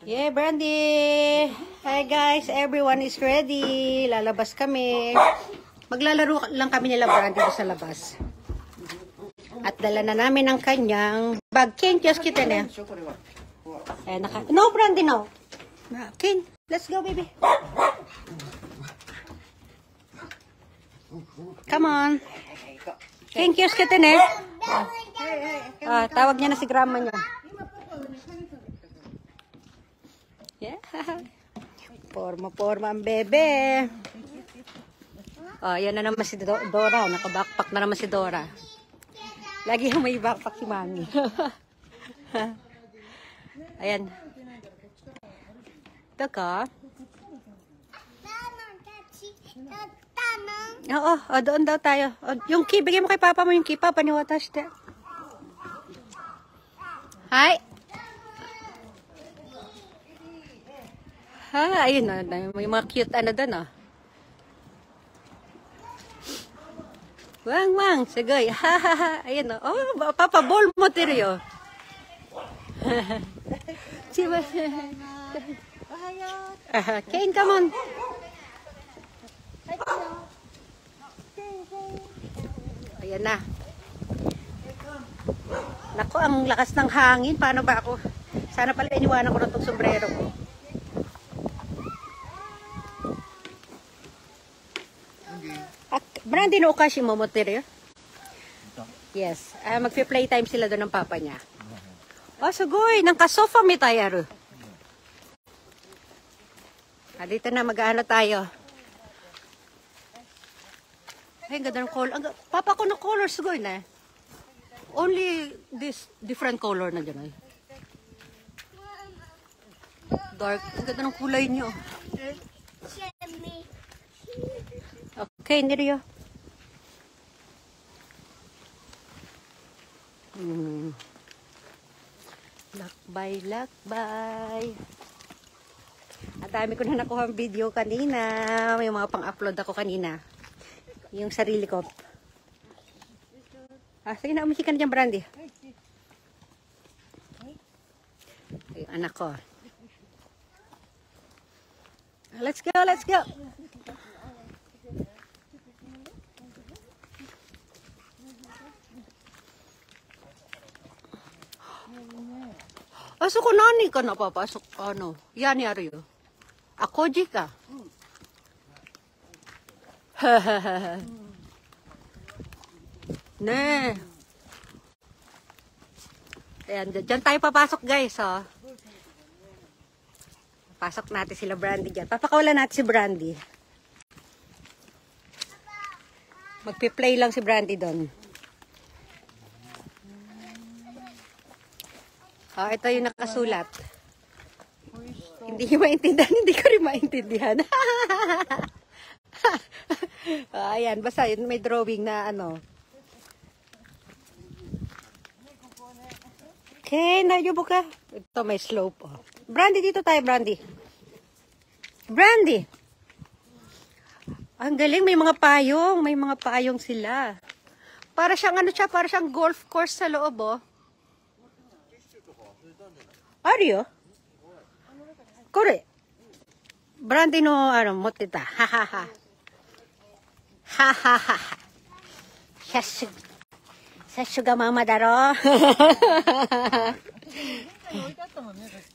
Yeah, Brandy! Hi guys, everyone is ready. Lalabas kami. Maglalaro lang kami nila Brandy doon sa labas. At dala na namin ang kanyang bag. Ken, kiosk kita na. No, Brandy, no. Ken, let's go, baby. Come on. Ken, kiosk kita na. Tawag niya na si grandma niya. Yeah. Forma ang bebe. Yan na naman si Dora. Naka-backpack na naman si Dora. Lagi yung may backpack si Mami. Ayan. Ito ka. Oo, doon daw tayo. Yung key, bigyan mo kay Papa mo yung key. Papa, niwatash te. Hi. Ayun na. May mga cute ano doon, oh. Wang, sagoy. Ayun, oh. Papa, ball mo, Tirio. Kane, come on. Ayan na. Naku, ang lakas ng hangin. Paano ba ako? Sana pala iniwanan ko na itong sombrero ko. Brandy, no okashi mo motoryo? Yes. Magpi-playtime sila doon ng papa niya. Sugoy. Nang kasofa mi tayo. Dito na, mag-ano tayo. Ay, ang ganda ng color. Papa ko na color, sugoy na. Only this different color na dyan. Dark. Ang ganda ng kulay niyo. Okay, Nirio. Lakbay. Ang dami ko na nakuha ang video kanina. May mga pang-upload ako kanina. Yung sarili ko. Sige na, umisik ka na dyan, Brandy. Yung anak ko. Let's go. So kung nani ka na papasok, yan yari yun. Ako di ka. Ne. Ayan, dyan tayo papasok guys, oh. Pasok natin sila Brandy dyan. Papakawalan natin si Brandy. Magpi-play lang si Brandy doon. Ito yung nakasulat. Hindi ko maintindihan. Hindi ko rin maintindihan. Ayan, basta yun, may drawing na ano. Okay, nayubo ka. Ito may slope. Brandy, dito tayo, Brandy. Brandy! Ang galing, may mga payong. May mga payong sila. Para siyang para siyang golf course sa loob, oh. Ario? Kore. Brandy no, motita. Ha. Sasuga mama daro.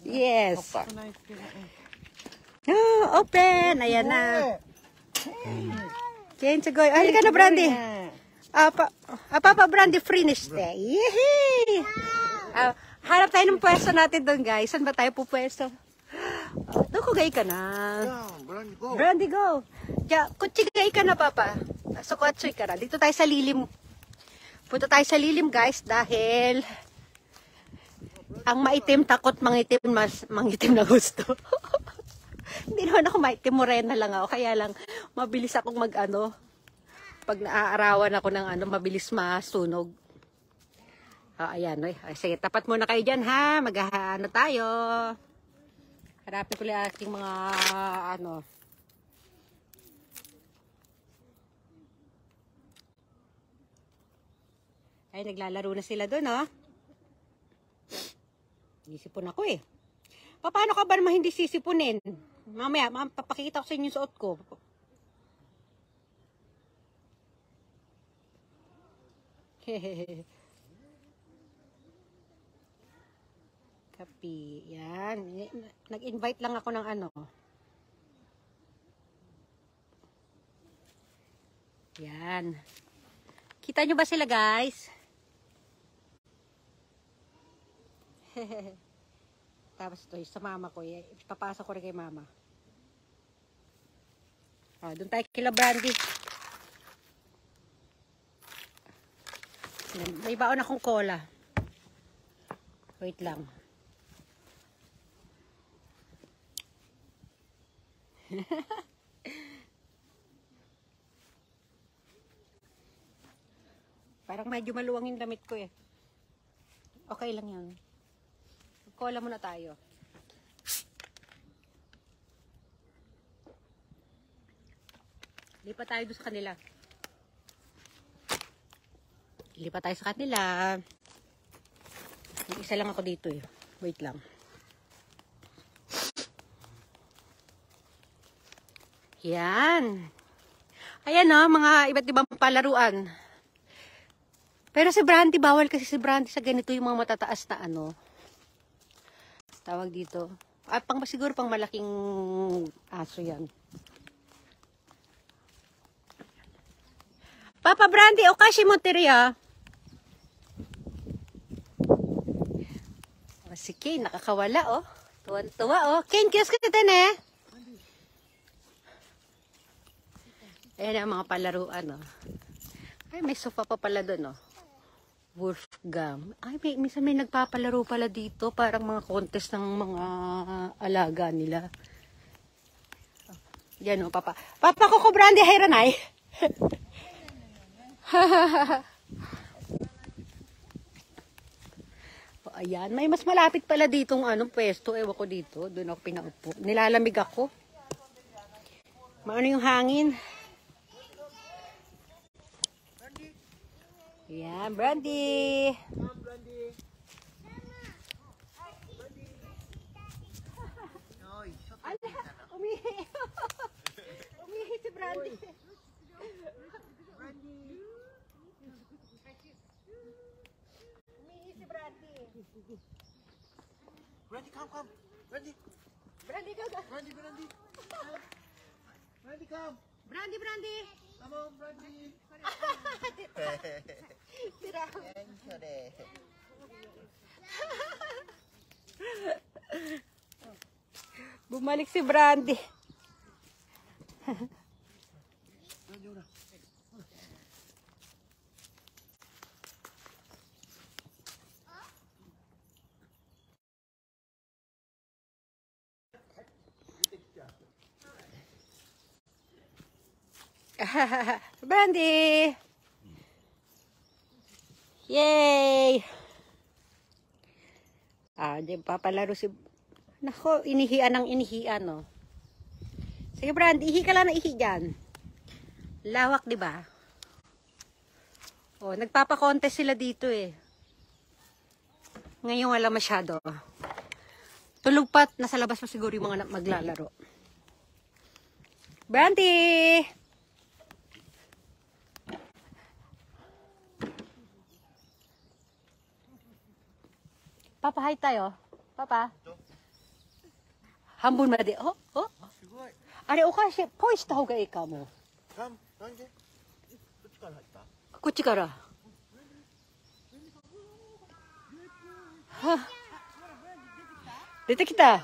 Yes. Open. Ayan na. Ken, sagoy. Halika na, Brandy. Papa, Brandy, finish day. Yehey! Harap tayo ng pwesto natin doon, guys. Saan ba tayo po pwesto? Doon ko gay ka na. Brandy, go. Kutsi gay ka na, Papa. So, kutsi ka na. Dito tayo sa lilim. Punta tayo sa lilim, guys, dahil ang maitim, takot mangitim, mas mangitim na gusto. Hindi naman ako maitim, morena lang ako. Kaya lang, mabilis akong pag naaarawan ako ng mabilis masunog. Ayan, sige, tapat muna kayo dyan, ha? Mag-ano tayo. Harapin ko lang aking mga, Ay, naglalaro na sila doon, oh. Isipon ako, eh. Paano ka ba naman hindi sisipunin? Mamaya, papakita ko sa inyo yung suot ko. Hehehe. Kapi. Yan. Nag-invite lang ako ng ano. Yan. Kita nyo ba sila, guys? Tapos ito, sa mama ko. Papasok ko rin kay mama. Doon tayo kila Brandy. May baon akong cola. Wait lang. Parang medyo maluwang yung damit ko eh. Okay lang yan. Cola muna tayo. Lipat tayo doon sa kanila. Lipat tayo sa kanila. Isa lang ako dito eh. Wait lang. Yan. Ayan o, mga iba't ibang palaruan. Pero si Brandy, bawal kasi si Brandy sa ganito yung mga matataas na ano. Tawag dito. Siguro pang malaking aso yan. Papa Brandy, okashi mo tiriya. Si Kane, nakakawala oh. Tuwan-tuwa oh. Kane, kiyos ka din eh. Ayan ang mga palaruan oh. Ay, may sofa pa pala doon oh. Wolfgang. Ay, minsan may nagpapalaro pala dito. Parang mga contest ng mga alaga nila. Yan o, papa. Papa ko Brandy, hayranay. O, ayan. May mas malapit pala ditong pwesto. Ewan ko dito. Doon ako pinaupo. Nilalamig ako. Maano yung hangin? Yan, Brandy. Brandy. Umihi. Umihi si Brandy. Umihi si Brandy. Brandy, come. Brandy. Brandy, go. Brandy. Brandy, come. Brandy. Come on, Brandy. Tira. Bumalik si Brandy. Brandy! Yay! Di papalaro si... Nako, inihian ng inihian, no? Sige, Brandy, ihi ka lang na ihi dyan. Lawak, di ba? Nagpapakontest sila dito, eh. Ngayon wala masyado. Tulog pa, nasa labas pa siguro yung mga maglalaro. Brandy! Papa, hi tayo. Papa. Hambun ma de. Oh. すごい。あれ、おかしい。ポイした方がいいかも。なんで？こっちから入った？こっちから。は出てきた。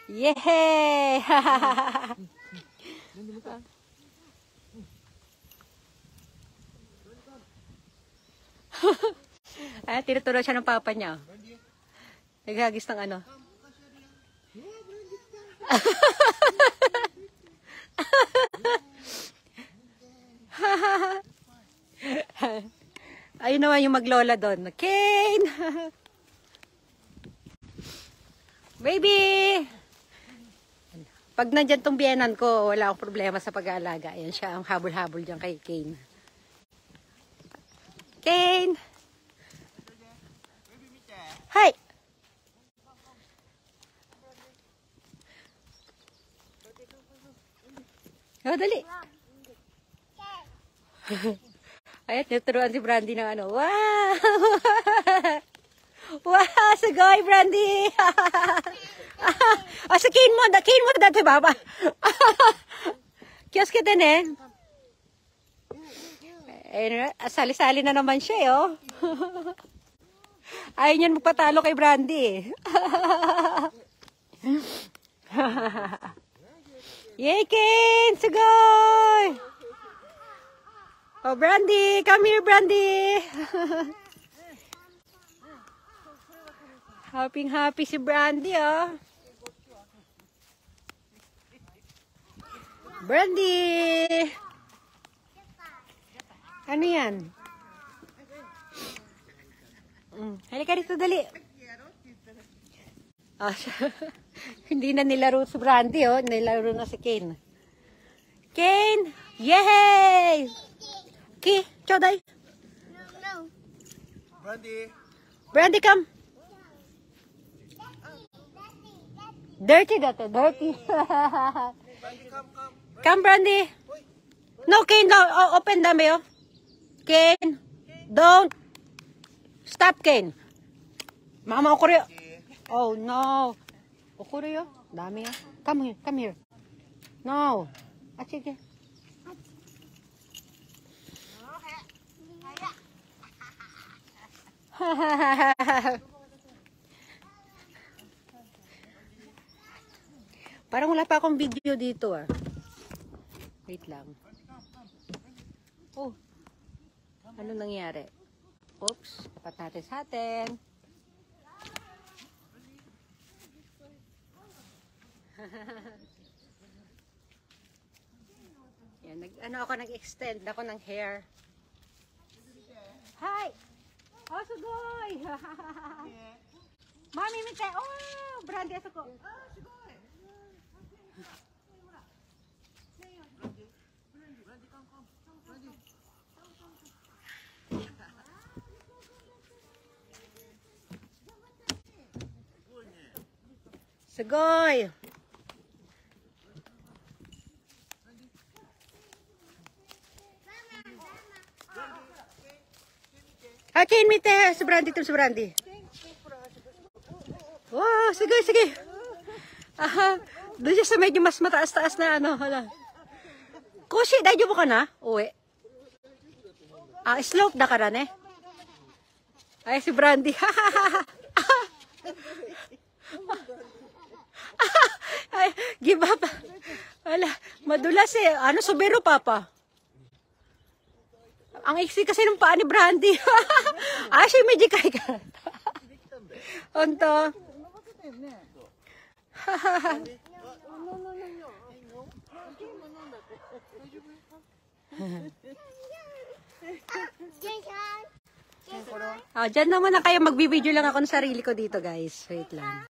イエーイ。Tinuturo siya ng papa niya. Naghagis ng ano. Ayun naman yung maglola doon. Kane! Baby! Pag nandyan tong biyenan ko, wala akong problema sa pag-aalaga. Ayan siya, ang habol-habol dyan kay Kane. Kane! Hi! Oh, dali. Ayan, naturuan si Brandy ng ano. Wow! Wow! Sugoi, Brandy! Ah, sa cane mo dati, baba. Kiyos kita din, eh. Sali-sali na naman siya, eh, oh. Ayaw niyan magpatalo kay Brandy, eh. Yay, Kane! Sugoi! Oh, Brandy! Come here, Brandy! Happy si Brandy, oh. Brandy! Ano yan? Halika dito, dali. Ah, hindi na nilaro si Brandy, oh. Nilaro na si Kane. Kane! Yay! Ki, choday. Brandy. Brandy, come. Dirty dato, dirty. Brandy, come. Come, Brandy. No, Kane, no. Oh, open dami, oh. Kane, don't. Stop, Kane. Mama, okuri. Oh, no. Okuri, oh. Dami, oh. Come here. No. Ah, sige. Parang wala pa akong video dito, ah. Wait lang. Oh. Ano nangyari? Oops. Dapat natin sa atin. Yan, nag-extend ako ng hair. Hi! Oh, sugoy! Mami, mite! Oh, Brandy, asuko! Sugoy! Okay, mite! Si Brandy, si Brandy. Wow, sige. Aha, doon siya sa medyo mas mataas-taas na ano, hala. Kushi, dahil mo ka na? Uwi. Ah, slope na ka rin, eh. Ay, si Brandy. Ay, give up. Wala, madulas eh. Ano, sobero, Papa? Ang iksi kasi ng paa ni Brandy. Ah, siya medyo kaya. Onto. Ah, dyan naman na kayo. Magbibideo lang ako ng sarili ko dito, guys. Wait lang.